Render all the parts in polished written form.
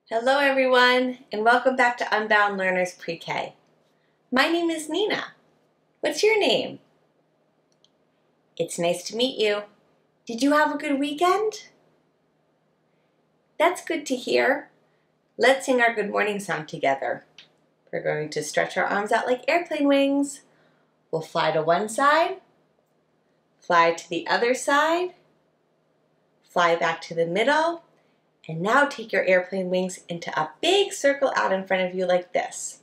Hello everyone, and welcome back to Unbound Learners Pre-K. My name is Nina. What's your name? It's nice to meet you. Did you have a good weekend? That's good to hear. Let's sing our good morning song together. We're going to stretch our arms out like airplane wings. We'll fly to one side, fly to the other side, fly back to the middle, and now take your airplane wings into a big circle out in front of you like this.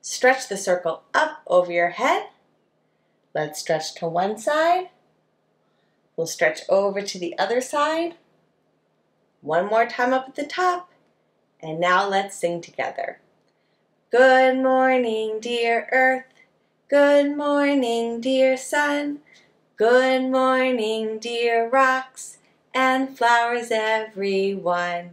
Stretch the circle up over your head. Let's stretch to one side. We'll stretch over to the other side. One more time up at the top. And now let's sing together. Good morning, dear Earth. Good morning, dear Sun. Good morning, dear rocks and flowers everyone.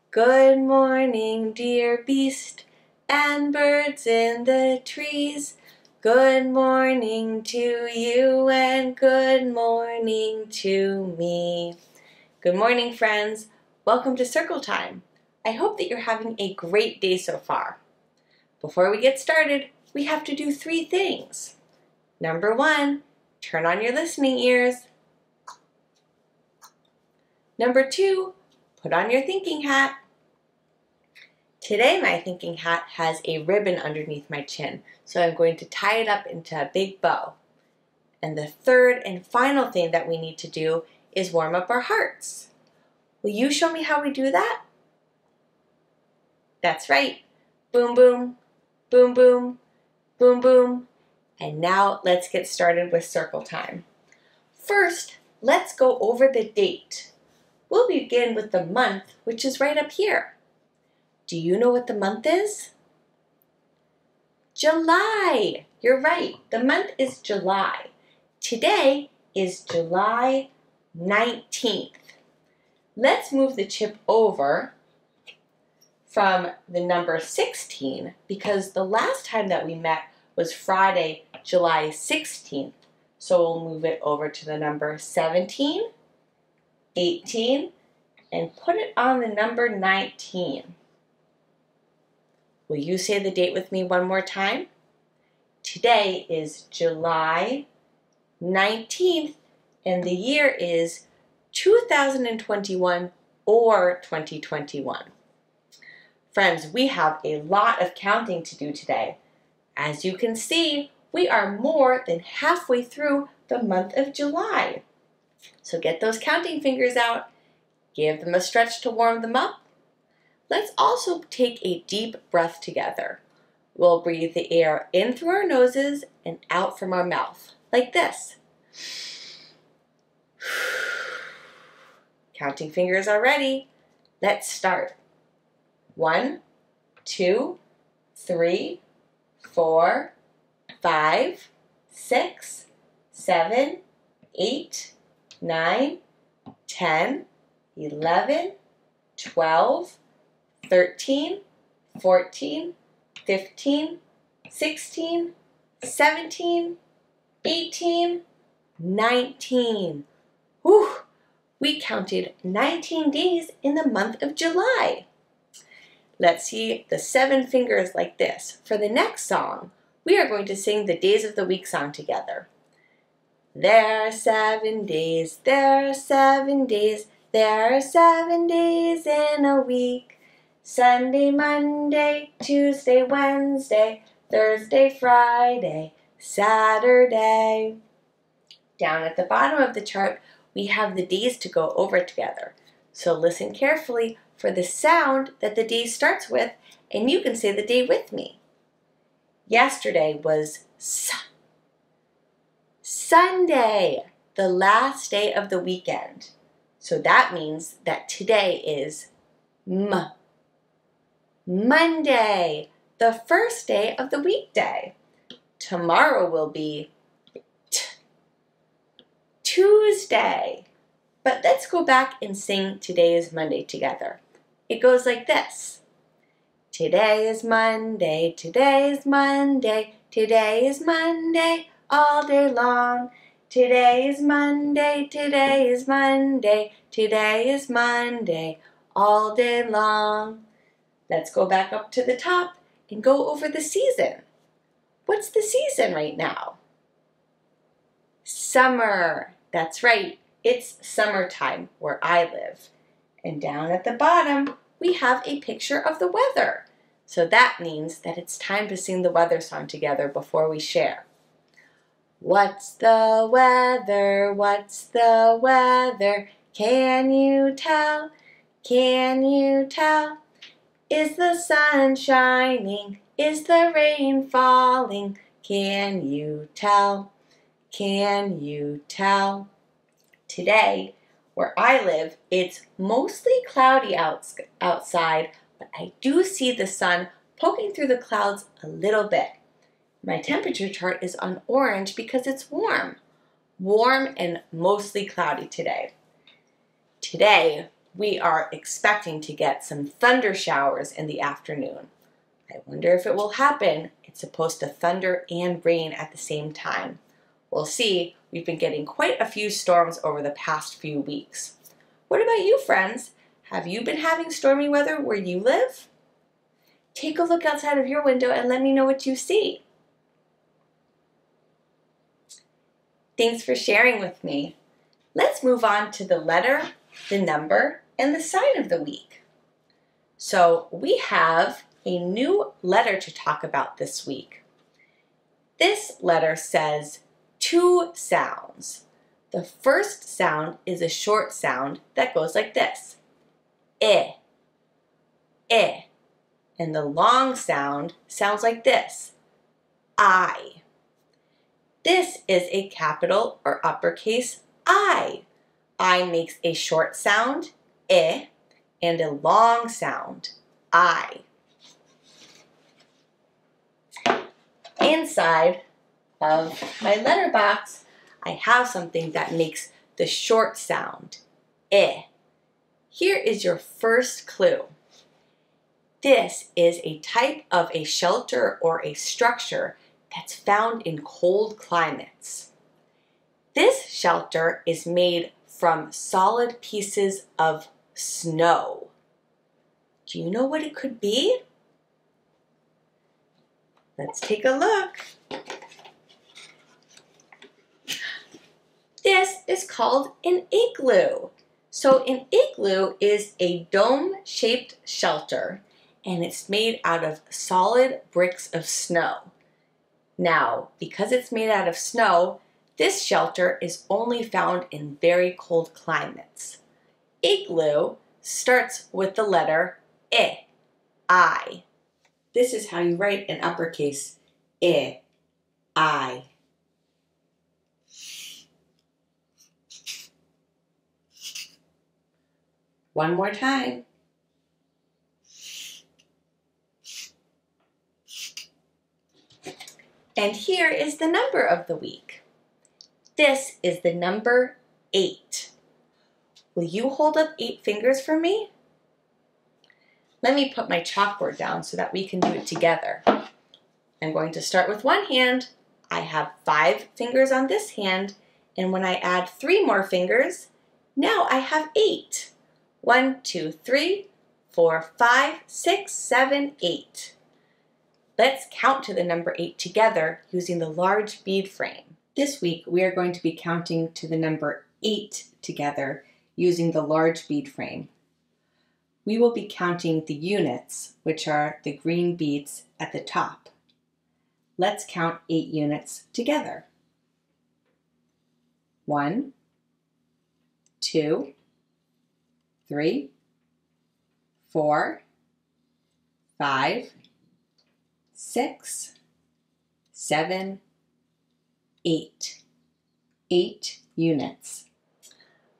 Good morning, dear beast and birds in the trees. Good morning to you and good morning to me. Good morning, friends. Welcome to Circle Time. I hope that you're having a great day so far. Before we get started, we have to do 3 things. Number 1, turn on your listening ears. Number 2, put on your thinking hat. Today my thinking hat has a ribbon underneath my chin, so I'm going to tie it up into a big bow. And the third and final thing that we need to do is warm up our hearts. Will you show me how we do that? That's right. Boom, boom, boom, boom, boom, boom. And now let's get started with circle time. First, let's go over the date. We'll begin with the month, which is right up here. Do you know what the month is? July. You're right. The month is July. Today is July 19th. Let's move the chip over from the number 16 because the last time that we met was Friday, July 16th. So we'll move it over to the number 17. 18, and put it on the number 19. Will you say the date with me one more time? Today is July 19th, and the year is 2021 or 2021. Friends, we have a lot of counting to do today. As you can see, we are more than halfway through the month of July. So get those counting fingers out, give them a stretch to warm them up. Let's also take a deep breath together. We'll breathe the air in through our noses and out from our mouth, like this. Counting fingers are ready. Let's start. 1, 2, 3, 4, 5, 6, 7, 8, 9, 10, 11, 12, 13, 14, 15, 16, 17, 18, 19. Whew! We counted 19 days in the month of July. Let's see the 7 fingers like this. For the next song, we are going to sing the Days of the Week song together. There are 7 days, there are 7 days, there are 7 days in a week. Sunday, Monday, Tuesday, Wednesday, Thursday, Friday, Saturday. Down at the bottom of the chart, we have the days to go over together. So listen carefully for the sound that the day starts with, and you can say the day with me. Yesterday was Sunday, the last day of the weekend. So that means that today is Monday, the first day of the weekday. Tomorrow will be Tuesday. But let's go back and sing Today is Monday together. It goes like this. Today is Monday, today is Monday, today is Monday all day long. Today is Monday, today is Monday, today is Monday all day long. Let's go back up to the top and go over the season. What's the season right now? Summer. That's right. It's summertime where I live. And down at the bottom, we have a picture of the weather. So that means that it's time to sing the weather song together before we share. What's the weather? What's the weather? Can you tell? Can you tell? Is the sun shining? Is the rain falling? Can you tell? Can you tell? Today, where I live, it's mostly cloudy outside, but I do see the sun poking through the clouds a little bit. My temperature chart is on orange because it's warm. Warm and mostly cloudy today. Today, we are expecting to get some thunder showers in the afternoon. I wonder if it will happen. It's supposed to thunder and rain at the same time. We'll see. We've been getting quite a few storms over the past few weeks. What about you, friends? Have you been having stormy weather where you live? Take a look outside of your window and let me know what you see. Thanks for sharing with me. Let's move on to the letter, the number, and the sign of the week. So we have a new letter to talk about this week. This letter says 2 sounds. The first sound is a short sound that goes like this. I. I. And the long sound sounds like this. I. This is a capital or uppercase I. I makes a short sound, I, and a long sound, I. Inside of my letter box, I have something that makes the short sound, I. Here is your first clue. This is a type of a shelter or a structure that's found in cold climates. This shelter is made from solid pieces of snow. Do you know what it could be? Let's take a look. This is called an igloo. So an igloo is a dome-shaped shelter, and it's made out of solid bricks of snow. Now, because it's made out of snow, this shelter is only found in very cold climates. Igloo starts with the letter I. This is how you write in uppercase I. One more time. And here is the number of the week. This is the number 8. Will you hold up 8 fingers for me? Let me put my chalkboard down so that we can do it together. I'm going to start with one hand. I have 5 fingers on this hand, and when I add 3 more fingers, now I have 8. 1, 2, 3, 4, 5, 6, 7, 8. Let's count to the number 8 together using the large bead frame. This week we are going to be counting to the number 8 together using the large bead frame. We will be counting the units, which are the green beads at the top. Let's count 8 units together. 1, 2, 3, 4, 5, 6, 7, 8. 8 units.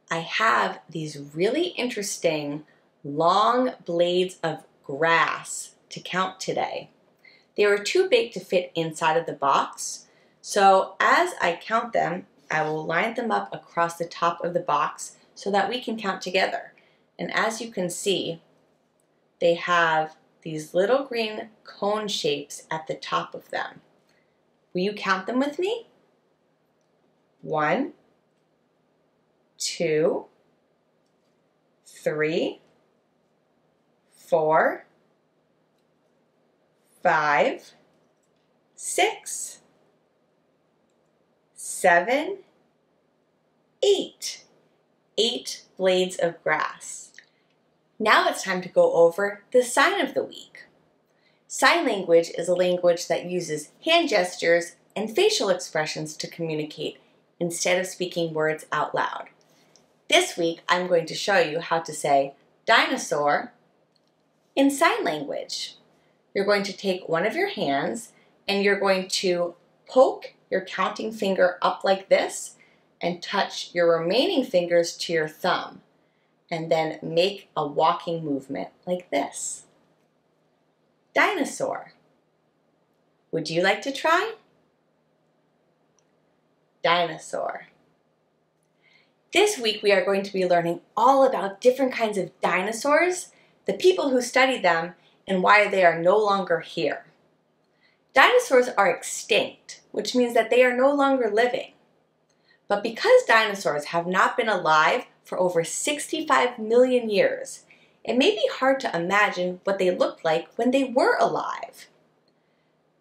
I have these really interesting long blades of grass to count today. They were too big to fit inside of the box, so as I count them, I will line them up across the top of the box so that we can count together. And as you can see, they have these little green cone shapes at the top of them. Will you count them with me? 1, 2, 3, 4, 5, 6, 7, 8. 8 blades of grass. Now it's time to go over the sign of the week. Sign language is a language that uses hand gestures and facial expressions to communicate instead of speaking words out loud. This week, I'm going to show you how to say dinosaur in sign language. You're going to take one of your hands and you're going to poke your counting finger up like this and touch your remaining fingers to your thumb, and then make a walking movement like this. Dinosaur. Would you like to try? Dinosaur. This week we are going to be learning all about different kinds of dinosaurs, the people who study them, and why they are no longer here. Dinosaurs are extinct, which means that they are no longer living. But because dinosaurs have not been alive for over 65 million years, it may be hard to imagine what they looked like when they were alive.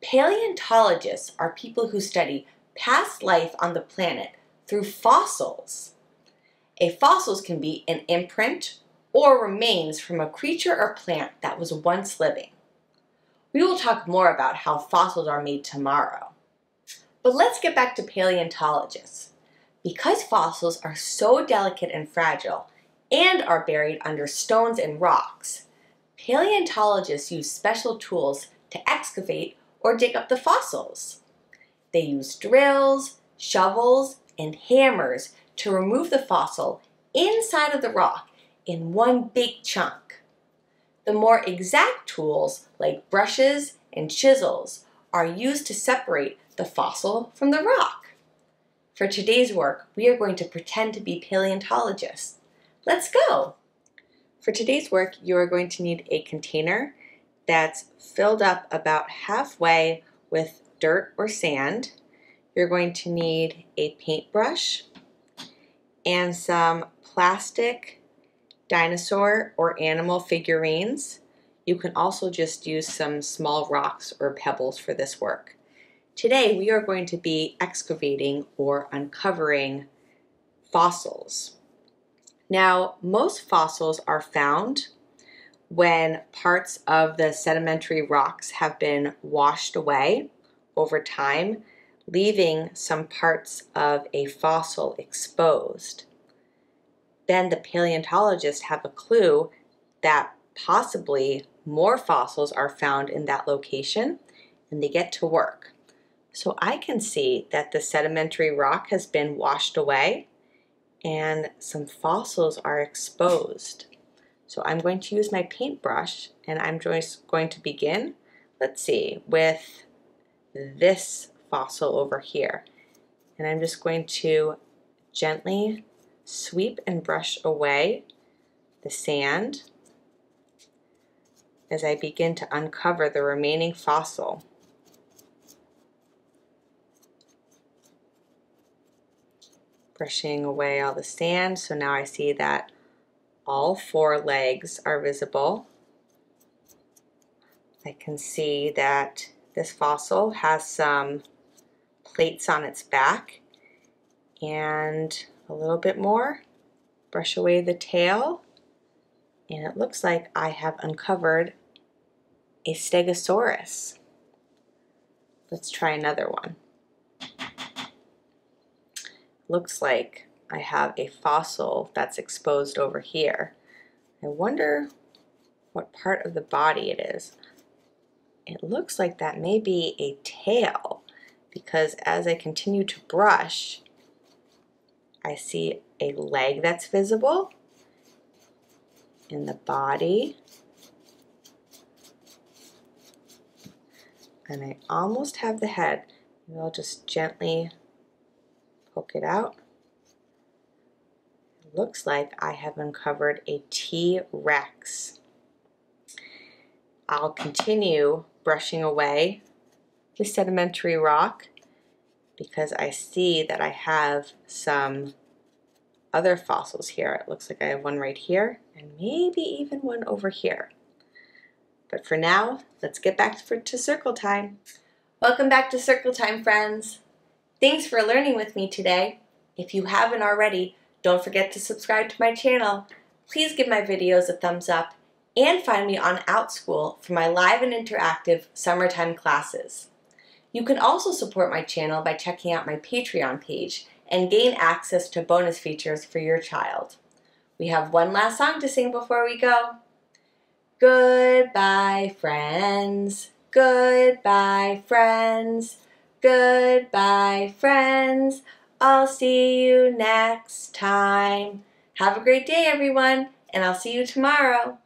Paleontologists are people who study past life on the planet through fossils. A fossils can be an imprint or remains from a creature or plant that was once living. We will talk more about how fossils are made tomorrow. But let's get back to paleontologists. Because fossils are so delicate and fragile and are buried under stones and rocks, paleontologists use special tools to excavate or dig up the fossils. They use drills, shovels, and hammers to remove the fossil inside of the rock in one big chunk. The more exact tools, like brushes and chisels, are used to separate the fossil from the rock. For today's work, we are going to pretend to be paleontologists. Let's go! For today's work, you are going to need a container that's filled up about halfway with dirt or sand. You're going to need a paintbrush and some plastic dinosaur or animal figurines. You can also just use some small rocks or pebbles for this work. Today we are going to be excavating or uncovering fossils. Now, most fossils are found when parts of the sedimentary rocks have been washed away over time, leaving some parts of a fossil exposed. Then the paleontologists have a clue that possibly more fossils are found in that location, and they get to work. So I can see that the sedimentary rock has been washed away and some fossils are exposed. So I'm going to use my paintbrush and I'm just going to begin, let's see, with this fossil over here. And I'm just going to gently sweep and brush away the sand as I begin to uncover the remaining fossil. Brushing away all the sand, so now I see that all 4 legs are visible. I can see that this fossil has some plates on its back, and a little bit more. Brush away the tail, and it looks like I have uncovered a stegosaurus. Let's try another one. Looks like I have a fossil that's exposed over here. I wonder what part of the body it is. It looks like that may be a tail, because as I continue to brush, I see a leg that's visible in the body, and I almost have the head. And I'll just gently poke it out. It looks like I have uncovered a T-Rex. I'll continue brushing away the sedimentary rock because I see that I have some other fossils here. It looks like I have one right here and maybe even one over here. But for now, let's get back to circle time. Welcome back to circle time, friends. Thanks for learning with me today. If you haven't already, don't forget to subscribe to my channel. Please give my videos a thumbs up and find me on OutSchool for my live and interactive summertime classes. You can also support my channel by checking out my Patreon page and gain access to bonus features for your child. We have one last song to sing before we go. Goodbye, friends. Goodbye, friends. Goodbye, friends. I'll see you next time. Have a great day, everyone, and I'll see you tomorrow.